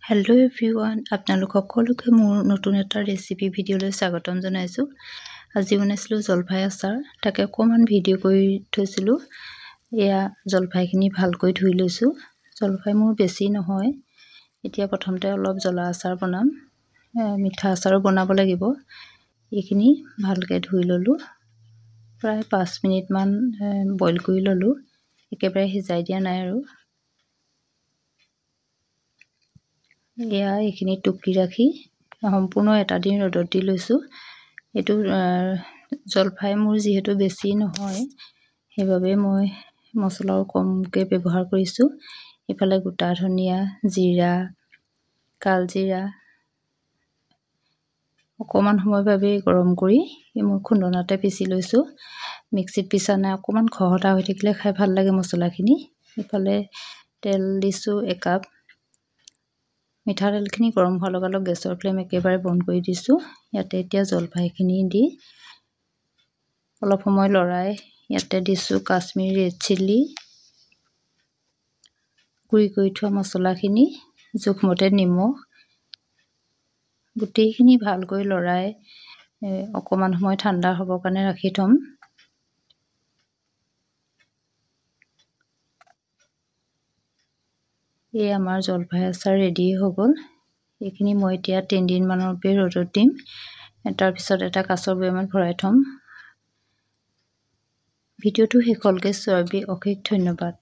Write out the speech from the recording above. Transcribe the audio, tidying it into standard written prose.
Hello' everyone, আপোনালোক সকলোকে মোৰ নতুন এটা ৰেচিপি ভিডিঅ'লৈ স্বাগতম জনাইছোঁ। আজি বনাইছিলোঁ জলফাই আচাৰ। তাকে অকণমান ভিডিঅ' কৰি থৈছিলোঁ। এয়া জলফাইখিনি ভালকৈ ধুই লৈছোঁ। জলফাই মোৰ বেছি নহয়। এতিয়া প্ৰথমতে অলপ জ্বলা আচাৰ বনাম, মিঠা আচাৰো বনাব লাগিব। এইখিনি ভালকৈ ধুই ল'লোঁ। প্ৰায় 5 মিনিটমান বইল কৰি ল'লোঁ। একেবাৰে সিজাই দিয়া নাই আৰু। এইখিনি টুকি ৰাখি সম্পূৰ্ণ এটা দিন ৰ'দত দি লৈছোঁ। এইটো জলফাই মোৰ যিহেতু বেছি নহয়, সেইবাবে মই মছলাও কমকৈ ব্যৱহাৰ কৰিছোঁ। ইফালে গোটা ধনিয়া, জিৰা, কালজিৰা অকণমান সময়ৰ বাবে গৰম কৰি মই খুন্দনাতে পিচি লৈছোঁ। মিক্সিত পিছা নাই, অকণমান খহটা হৈ থাকিলে খাই ভাল লাগে মছলাখিনি। ইফালে তেল দিছোঁ 1 কাপ। মিঠাতেলখিনি গৰম হোৱাৰ লগে লগে গেছৰ ফ্লেম একেবাৰে বন্ধ কৰি দিছোঁ। ইয়াতে এতিয়া জলফাইখিনি দি অলপ সময় লৰাই ইয়াতে দিছোঁ কাশ্মীৰী ৰেড চিলি, গুড়ি কৰি থোৱা মছলাখিনি, জোখমতে নিমখ। গোটেইখিনি ভালকৈ লৰাই অকণমান সময় ঠাণ্ডা হ'বৰ কাৰণে ৰাখি থ'ম। এই আমাৰ জলফাই আচাৰ ৰেডি হৈ গ'ল। এইখিনি মই এতিয়া 3 দিনমানৰ বাবে ৰ'দত দিম। তাৰপিছত এটা কাঁচৰ বৈয়ামত ভৰাই থ'ম। ভিডিঅ'টো শেষলৈকে চোৱাৰ বাবে অশেষ ধন্যবাদ।